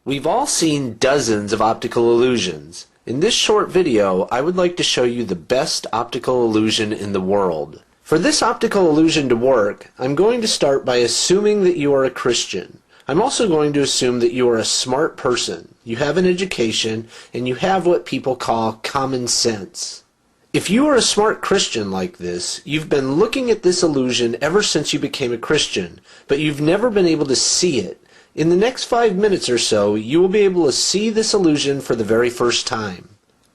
We've all seen dozens of optical illusions. In this short video, I would like to show you the best optical illusion in the world. For this optical illusion to work, I'm going to start by assuming that you are a Christian. I'm also going to assume that you are a smart person. You have an education, and you have what people call common sense. If you are a smart Christian like this, you've been looking at this illusion ever since you became a Christian, but you've never been able to see it. In the next 5 minutes or so, you will be able to see this illusion for the very first time.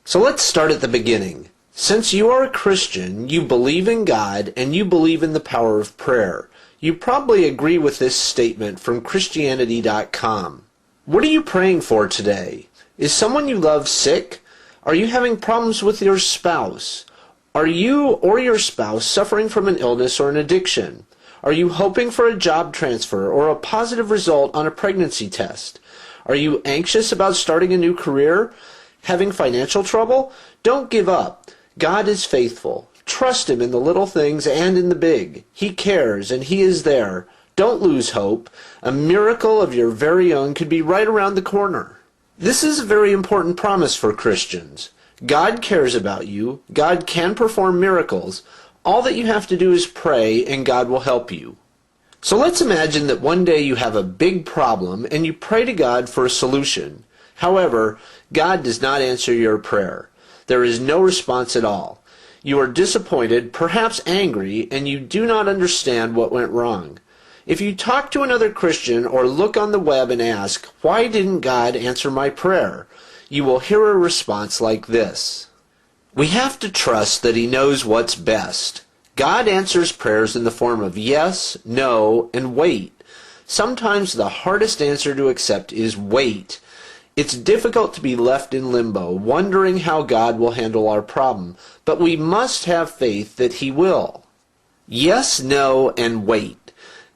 So let's start at the beginning. Since you are a Christian, you believe in God, and you believe in the power of prayer. You probably agree with this statement from Christianity.com. What are you praying for today? Is someone you love sick? Are you having problems with your spouse? Are you or your spouse suffering from an illness or an addiction? Are you hoping for a job transfer or a positive result on a pregnancy test? Are you anxious about starting a new career? Having financial trouble? Don't give up. God is faithful. Trust Him in the little things and in the big. He cares and He is there. Don't lose hope. A miracle of your very own could be right around the corner. This is a very important promise for Christians. God cares about you. God can perform miracles. All that you have to do is pray, and God will help you. So let's imagine that one day you have a big problem, and you pray to God for a solution. However, God does not answer your prayer. There is no response at all. You are disappointed, perhaps angry, and you do not understand what went wrong. If you talk to another Christian or look on the web and ask, "Why didn't God answer my prayer?" you will hear a response like this. We have to trust that He knows what's best. God answers prayers in the form of yes, no, and wait. Sometimes the hardest answer to accept is wait. It's difficult to be left in limbo, wondering how God will handle our problem, but we must have faith that He will. Yes, no, and wait.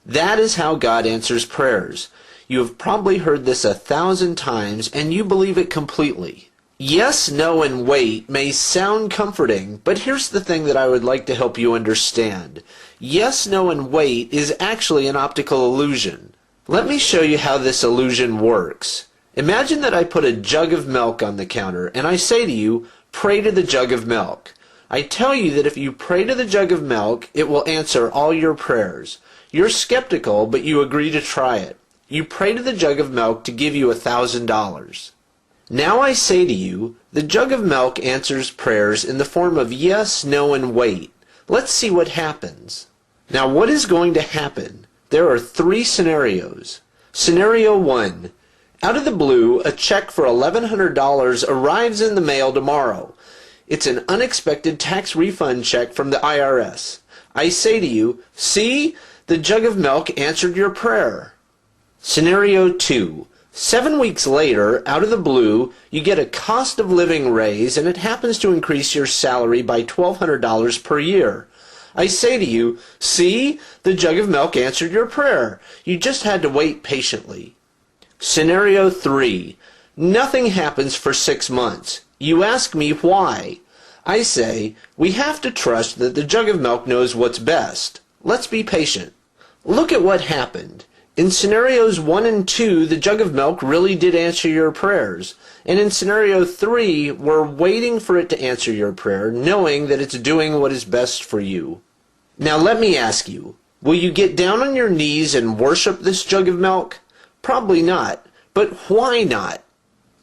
That is how God answers prayers. You have probably heard this 1,000 times, and you believe it completely. Yes, no, and wait may sound comforting, but here's the thing that I would like to help you understand. Yes, no, and wait is actually an optical illusion. Let me show you how this illusion works. Imagine that I put a jug of milk on the counter, and I say to you, pray to the jug of milk. I tell you that if you pray to the jug of milk, it will answer all your prayers. You're skeptical, but you agree to try it. You pray to the jug of milk to give you $1,000. Now I say to you, the jug of milk answers prayers in the form of yes, no, and wait. Let's see what happens. Now what is going to happen? There are 3 scenarios. Scenario 1. Out of the blue, a check for $1,100 arrives in the mail tomorrow. It's an unexpected tax refund check from the IRS. I say to you, see, the jug of milk answered your prayer. Scenario 2. 7 weeks later, out of the blue, you get a cost of living raise, and it happens to increase your salary by $1,200 per year. I say to you, see, the jug of milk answered your prayer. You just had to wait patiently. Scenario 3. Nothing happens for 6 months. You ask me why. I say, we have to trust that the jug of milk knows what's best. Let's be patient. Look at what happened. In scenarios 1 and 2, the jug of milk really did answer your prayers. And in scenario 3, we're waiting for it to answer your prayer, knowing that it's doing what is best for you. Now let me ask you, will you get down on your knees and worship this jug of milk? Probably not. But why not?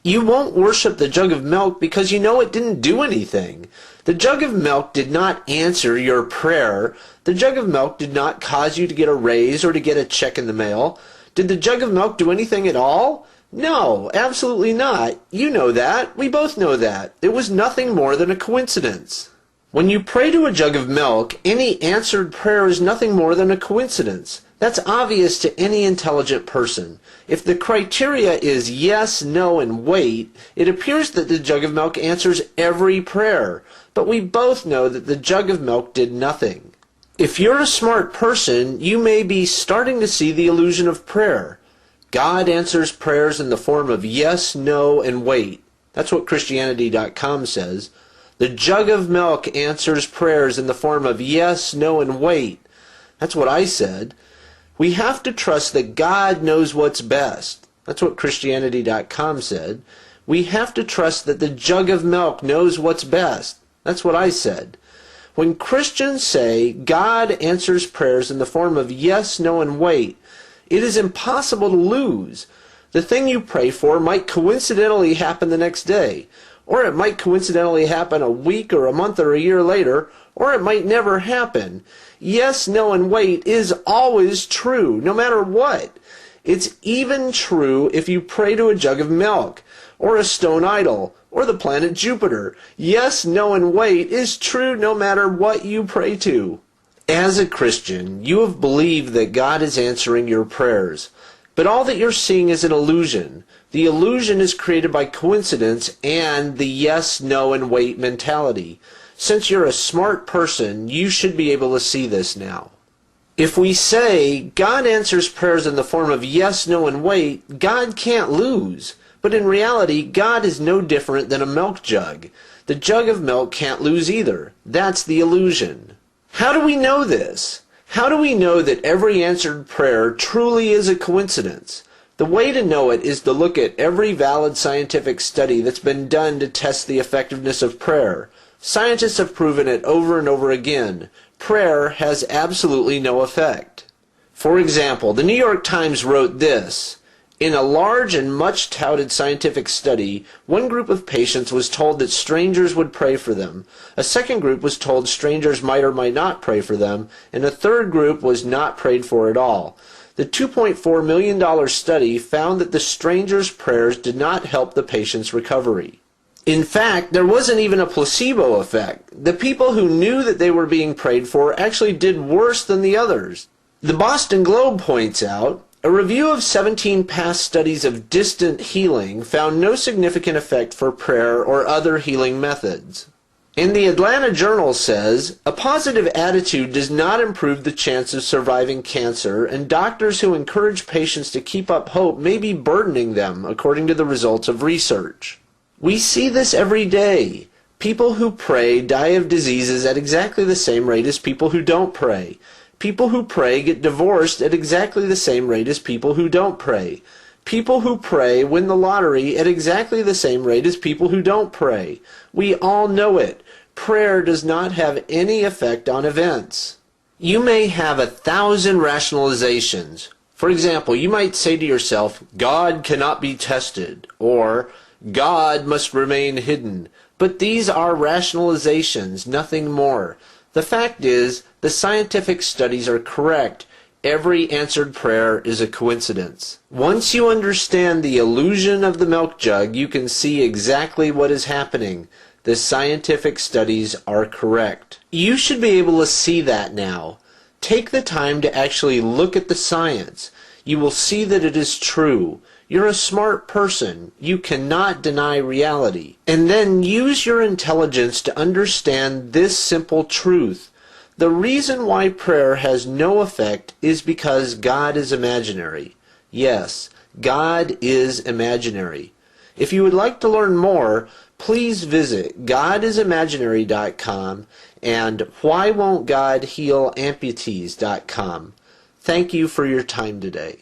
You won't worship the jug of milk because you know it didn't do anything. The jug of milk did not answer your prayer. The jug of milk did not cause you to get a raise or to get a check in the mail. Did the jug of milk do anything at all? No, absolutely not. You know that. We both know that. It was nothing more than a coincidence. When you pray to a jug of milk, any answered prayer is nothing more than a coincidence. That's obvious to any intelligent person. If the criteria is yes, no, and wait, it appears that the jug of milk answers every prayer. But we both know that the jug of milk did nothing. If you're a smart person, you may be starting to see the illusion of prayer. God answers prayers in the form of yes, no, and wait. That's what Christianity.com says. The jug of milk answers prayers in the form of yes, no, and wait. That's what I said. We have to trust that God knows what's best. That's what Christianity.com said. We have to trust that the jug of milk knows what's best. That's what I said. When Christians say God answers prayers in the form of yes, no, and wait, it is impossible to lose. The thing you pray for might coincidentally happen the next day, or it might coincidentally happen a week or a month or a year later, or it might never happen. Yes, no, and wait is always true, no matter what. It's even true if you pray to a jug of milk, or a stone idol, or the planet Jupiter. Yes, no, and wait is true no matter what you pray to. As a Christian, you have believed that God is answering your prayers, but all that you're seeing is an illusion. The illusion is created by coincidence and the yes, no, and wait mentality. Since you're a smart person, you should be able to see this now. If we say God answers prayers in the form of yes, no, and wait, God can't lose. But in reality, God is no different than a milk jug. The jug of milk can't lose either. That's the illusion. How do we know this? How do we know that every answered prayer truly is a coincidence? The way to know it is to look at every valid scientific study that's been done to test the effectiveness of prayer. Scientists have proven it over and over again. Prayer has absolutely no effect. For example, the New York Times wrote this: in a large and much touted scientific study, one group of patients was told that strangers would pray for them. A second group was told strangers might or might not pray for them, and a third group was not prayed for at all. The $2.4 million study found that the strangers' prayers did not help the patient's recovery. In fact, there wasn't even a placebo effect. The people who knew that they were being prayed for actually did worse than the others. The Boston Globe points out, a review of 17 past studies of distant healing found no significant effect for prayer or other healing methods. And the Atlanta Journal says, a positive attitude does not improve the chance of surviving cancer, and doctors who encourage patients to keep up hope may be burdening them, according to the results of research. We see this every day. People who pray die of diseases at exactly the same rate as people who don't pray. People who pray get divorced at exactly the same rate as people who don't pray. People who pray win the lottery at exactly the same rate as people who don't pray. We all know it. Prayer does not have any effect on events. You may have 1,000 rationalizations. For example, you might say to yourself, God cannot be tested, or God must remain hidden. But these are rationalizations, nothing more. The fact is, the scientific studies are correct. Every answered prayer is a coincidence. Once you understand the illusion of the milk jug, you can see exactly what is happening. The scientific studies are correct. You should be able to see that now. Take the time to actually look at the science. You will see that it is true. You're a smart person. You cannot deny reality. And then use your intelligence to understand this simple truth. The reason why prayer has no effect is because God is imaginary. Yes, God is imaginary. If you would like to learn more, please visit godisimaginary.com and whywon'tgodhealamputees.com. Thank you for your time today.